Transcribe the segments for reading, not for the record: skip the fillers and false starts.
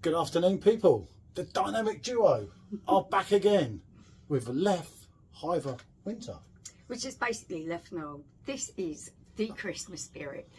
Good afternoon, people. The dynamic duo are back again with Leffe Hive Winter. Which is basically Leffe Noel. This is the Christmas spirit,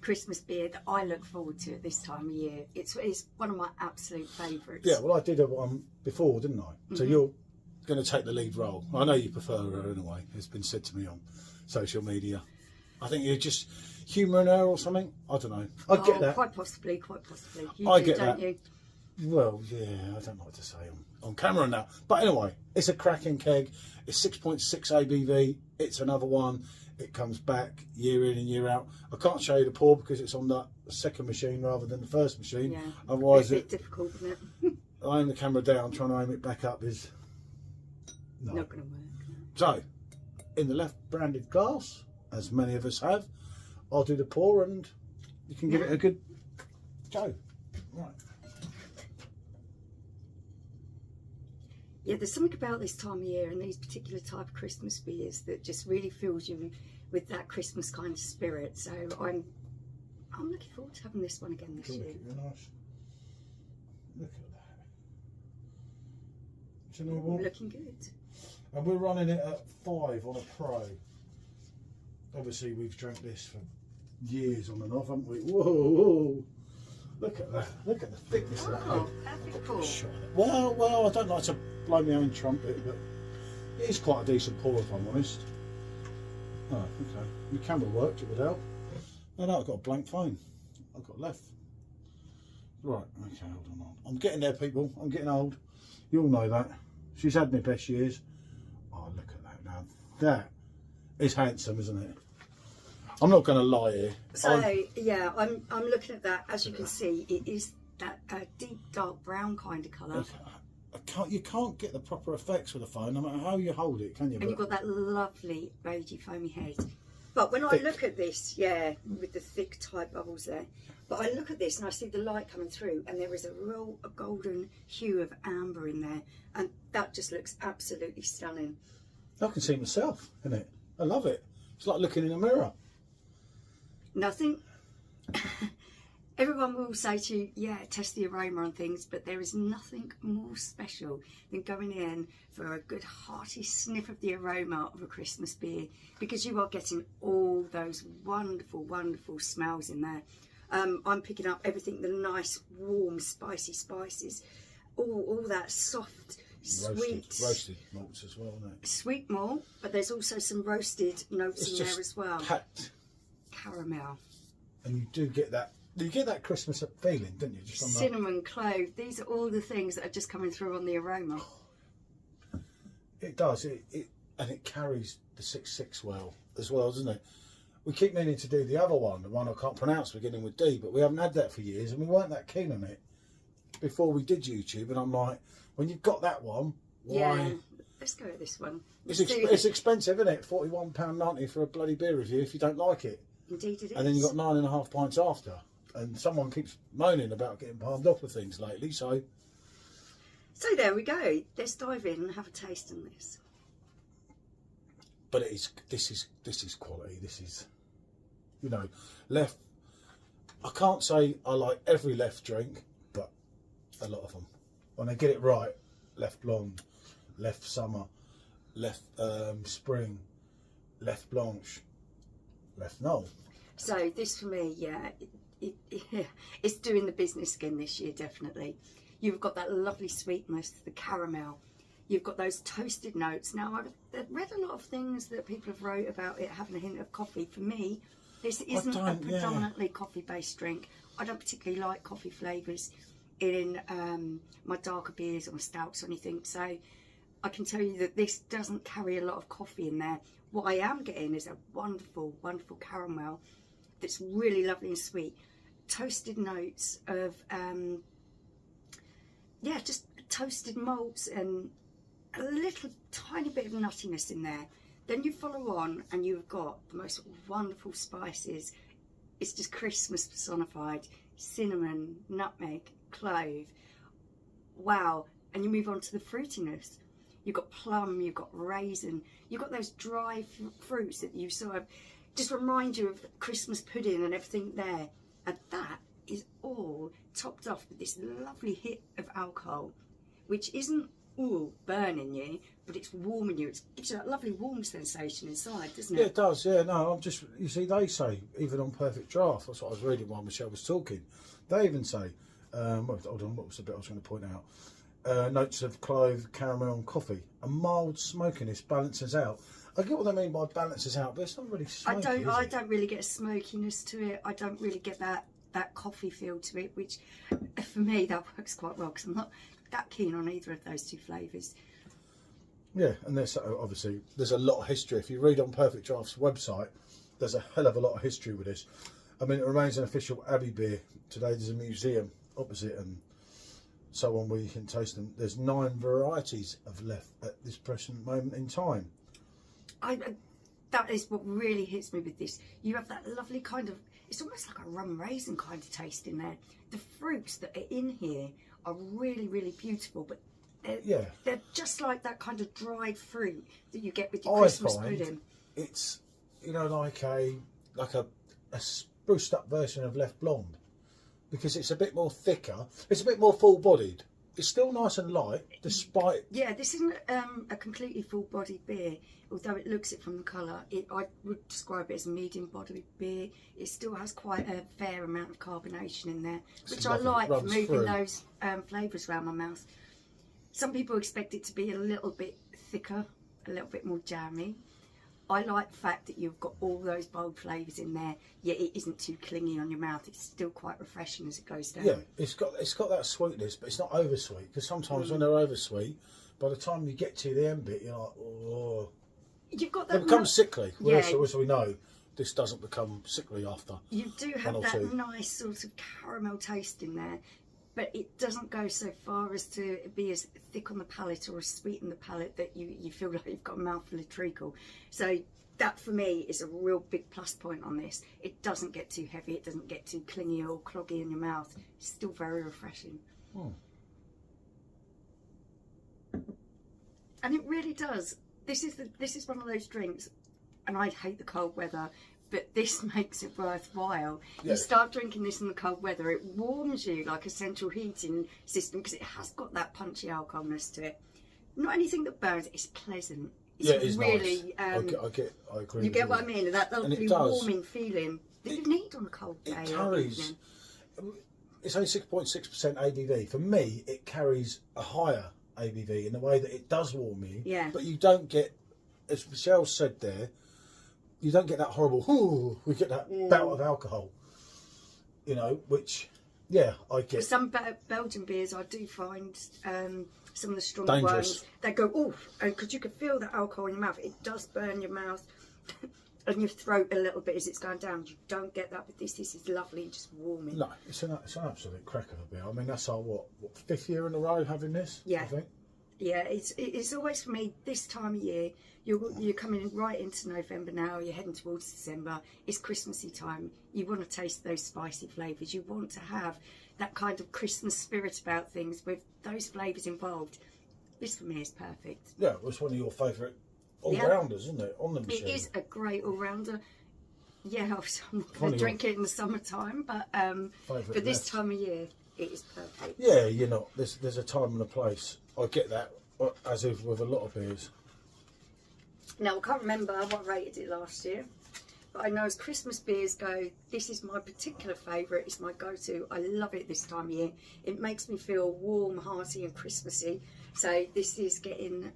Christmas beer that I look forward to at this time of year. It's one of my absolute favourites. Yeah, well, I did one before, didn't I? So you're going to take the lead role. I know you prefer her anyway. It's been said to me on social media. I think you're just humouring her or something. I don't know. I get that. Quite possibly. I get don't that. you? Well, yeah, I don't like to say on camera now. But anyway, it's a cracking keg. It's 6.6 ABV. It's another one. It comes back year in and year out. I can't show you the pour because it's on the second machine rather than the first machine. Yeah. Otherwise, it's a bit difficult, isn't it? I aim the camera down, trying to aim it back up is Not going to work. So, in the Leffe branded glass, as many of us have, I'll do the pour and you can give it a good go. Right. Yeah, there's something about this time of year and these particular type of Christmas beers that just really fills you with that Christmas kind of spirit. So I'm looking forward to having this one again this year. Nice. Look at that. Do you know what? Looking good. And we're running it at 5 on a pro. Obviously, we've drank this for years on and off, haven't we? Whoa. Look at that. Look at the thickness of that. Perfect pour. Well, I don't like to blow my own trumpet, but it is quite a decent pour if I'm honest. Oh, okay. My camera worked, it would help. Oh no, I've got a blank phone. I've got Leffe. Right, okay, hold on. I'm getting there, people. I'm getting old. You all know that. She's had my best years. Oh, look at that now. That is handsome, isn't it? I'm not going to lie here. So I'm looking at that. As you can see, it is that deep dark brown kind of colour. You can't get the proper effects with a phone, no matter how you hold it, can you? And you've got that lovely beigey foamy head. But when I look at this, with the thick tight bubbles there, but I look at this and I see the light coming through, and there is a golden hue of amber in there, and that just looks absolutely stunning. I can see myself in it. I love it. It's like looking in a mirror. Nothing. Everyone will say to you, yeah, test the aroma on things, but there is nothing more special than going in for a good hearty sniff of the aroma of a Christmas beer, because you are getting all those wonderful, wonderful smells in there. I'm picking up everything, the nice, warm, spicy spices, all that soft, sweet, roasted malts as well, isn't it? Sweet malt, but there's also some roasted notes in there as well. Packed. Caramel. And you do get that. You get that Christmas feeling, don't you? Just on cinnamon, clove. These are all the things that are just coming through on the aroma. It does. And it carries the 6.6 well as well, doesn't it? We keep meaning to do the other one, the one I can't pronounce, beginning with D, but we haven't had that for years, and we weren't that keen on it before we did YouTube. And I'm like, when you've got that one, why? Yeah, let's go with this one. It's expensive, isn't it? £41.90 for a bloody beer review if you don't like it. Indeed, it is. And then you've got 9.5 pints after. And someone keeps moaning about getting palmed off with things lately, so there we go. Let's dive in and have a taste on this. But this is quality. This is, Leffe. I can't say I like every Leffe drink, but a lot of them. When they get it right, Leffe Blonde, Leffe Summer, Leffe Spring, Leffe Blanche, Leffe Noel. So this for me, it's doing the business again this year, definitely. You've got that lovely sweetness, the caramel. You've got those toasted notes. Now, I've read a lot of things that people have wrote about it having a hint of coffee. For me, this isn't a predominantly coffee-based drink. I don't particularly like coffee flavours in my darker beers or my stouts or anything. So I can tell you that this doesn't carry a lot of coffee in there. What I am getting is a wonderful, wonderful caramel that's really lovely and sweet. Toasted notes of, just toasted malts and a little tiny bit of nuttiness in there. Then you follow on and you've got the most wonderful spices. It's just Christmas personified. Cinnamon, nutmeg, clove. Wow. And you move on to the fruitiness. You've got plum, you've got raisin, you've got those dry fruits that you sort of just remind you of Christmas pudding and everything there. And that is all topped off with this lovely hit of alcohol, which isn't burning you, but it's warming you. It gives you that lovely warm sensation inside, doesn't it? Yeah, it does. Yeah, no, I'm just, you see, they say, even on Perfect Draft, that's what I was reading while Michelle was talking, they even say, hold on, what was the bit I was going to point out? Notes of clove, caramel and coffee. A mild smokiness balances out. I get what they mean by balances out, but it's not really smoky, I don't really get a smokiness to it. I don't really get that coffee feel to it, which for me that works quite well because I'm not that keen on either of those two flavours. Yeah, and there's obviously there's a lot of history. If you read on Perfect Draft's website, there's a hell of a lot of history with this. I mean, it remains an official Abbey beer. Today there's a museum opposite and so on where you can taste them. There's 9 varieties of Leffe at this present moment in time. That is what really hits me with this. You have that lovely kind of, it's almost like a rum raisin kind of taste in there. The fruits that are in here are really, really beautiful, but they're just like that kind of dried fruit that you get with your Christmas pudding. It's, you know, like a spruced up version of Leffe Blonde, because it's a bit more thicker, it's a bit more full bodied. It's still nice and light, despite... Yeah, this isn't a completely full-bodied beer, although it looks it from the colour. I would describe it as a medium-bodied beer. It still has quite a fair amount of carbonation in there, which I like for moving those flavours around my mouth. Some people expect it to be a little bit thicker, a little bit more jammy. I like the fact that you've got all those bold flavours in there, yet it isn't too clingy on your mouth. It's still quite refreshing as it goes down. Yeah, it's got that sweetness, but it's not over sweet. Because sometimes when they're over sweet, by the time you get to the end bit, you're like, oh. You've got that. It becomes sickly. Whereas, as we know, this doesn't become sickly after. You do have that nice sort of caramel taste in there, but it doesn't go so far as to be as thick on the palate or as sweet on the palate that you feel like you've got a mouthful of treacle. So that for me is a real big plus point on this. It doesn't get too heavy, it doesn't get too clingy or cloggy in your mouth. It's still very refreshing. And it really does. This is one of those drinks, and I hate the cold weather, but this makes it worthwhile. Yeah. You start drinking this in the cold weather, it warms you like a central heating system because it has got that punchy alcoholness to it. Not anything that burns, it's pleasant. It's really nice. I agree. You get what I mean? That lovely warming feeling that you need on a cold day. It carries. It's only 6.6% ABV. For me, it carries a higher ABV in the way that it does warm you. Yeah. But you don't get, as Michelle said there, you don't get that horrible, we get that bout of alcohol, you know, which, yeah, I get. Some Belgian beers, I do find some of the stronger ones, they go, because you can feel the alcohol in your mouth. It does burn your mouth and your throat a little bit as it's going down. You don't get that with this. This is lovely, just warming. No, it's an absolute cracker of a beer. I mean, that's our, what 5th year in a row having this, yeah. I think. Yeah, it's always for me this time of year. You're coming right into November now. You're heading towards December. It's Christmassy time. You want to taste those spicy flavours. You want to have that kind of Christmas spirit about things with those flavours involved. This for me is perfect. Yeah, it's one of your favourite all-rounders, isn't it? On the machine. It is a great all-rounder. Yeah, I'm not going to drink it in the summertime, but for this time of year, it is perfect. Yeah, you're not. There's a time and a place. I get that, as is with a lot of beers. Now, I can't remember what I rated it last year, but I know as Christmas beers go, this is my particular favourite. It's my go-to. I love it this time of year. It makes me feel warm, hearty and Christmassy. So this is getting,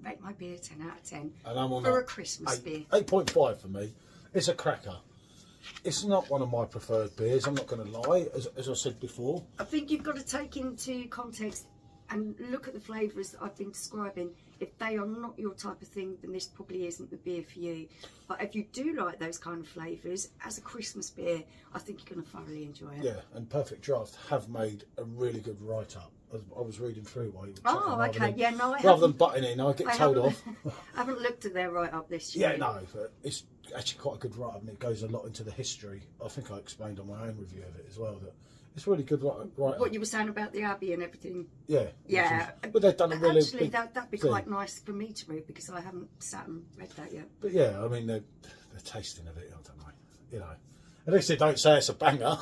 rate my beer 10 out of 10 and I'm on for a Christmas beer. 8.5 for me. It's a cracker. It's not one of my preferred beers, I'm not going to lie, as I said before. I think you've got to take into context and look at the flavours that I've been describing. If they are not your type of thing, then this probably isn't the beer for you. But if you do like those kind of flavours, as a Christmas beer, I think you're going to thoroughly enjoy it. Yeah, and Perfect Draft have made a really good write-up. I was reading through while you were talking. Oh, okay. Yeah, no, I rather than butting in, I get told off. I haven't looked at their write-up this year. Yeah, no, but it's actually quite a good write-up, and it goes a lot into the history. I think I explained on my own review of it as well that it's really good write-up. What you were saying about the Abbey and everything. Yeah. Yeah. But they've done a really actually, that'd be quite nice for me to read because I haven't sat and read that yet. But yeah, I mean, the tasting of it, I don't know, you know. At least they don't say it's a banger.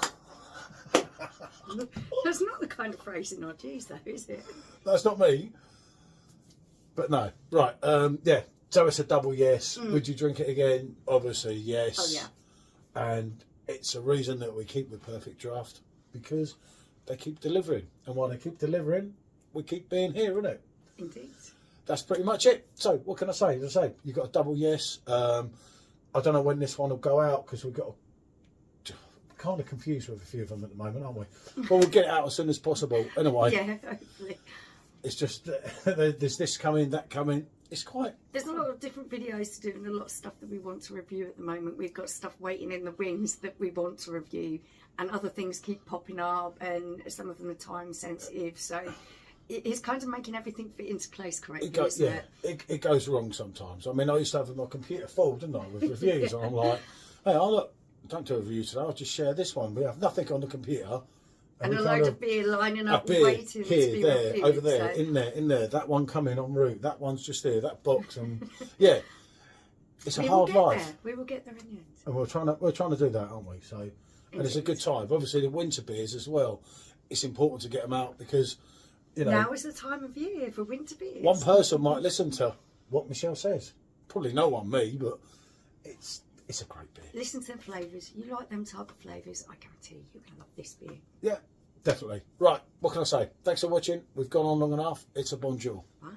That's not the kind of phrasing I'd use, though, is it? That's not me. But no, right, yeah. So it's a double yes. Would you drink it again? Obviously, yes. Oh yeah. And it's a reason that we keep with Perfectdraft, because they keep delivering, and while they keep delivering, we keep being here, isn't it? Indeed. That's pretty much it. So what can I say? As I say, you got a double yes. I don't know when this one will go out, because we've got kind of confused with a few of them at the moment, aren't we? But we'll get it out as soon as possible. Anyway, Yeah, hopefully. it's just there's this coming, that coming. It's quite. There's a lot of different videos to do and a lot of stuff that we want to review at the moment. We've got stuff waiting in the wings that we want to review, and other things keep popping up, and some of them are time sensitive. So it's kind of making everything fit into place correctly, isn't it? It goes wrong sometimes. I mean, I used to have my computer full, didn't I, with reviews, and I'm like, hey, look, don't do a review today. I'll just share this one. We have nothing on the computer. And a load of beer lining up, beer, waiting here, to be there, reviewed, over there, so. in there. That one coming en route. That one's just there. That box, and yeah, it's a hard life. We will get there in the end. And we're trying to do that, aren't we? So, and it's a good time. Obviously, the winter beers as well. It's important to get them out, because now is the time of year for winter beers. One person might listen to what Michelle says. Probably no one, me, but it's a great beer. Listen to the flavours. You like them type of flavours, I guarantee you're going to love this beer. Yeah, definitely. Right, what can I say? Thanks for watching. We've gone on long enough. It's a bonjour. Bye.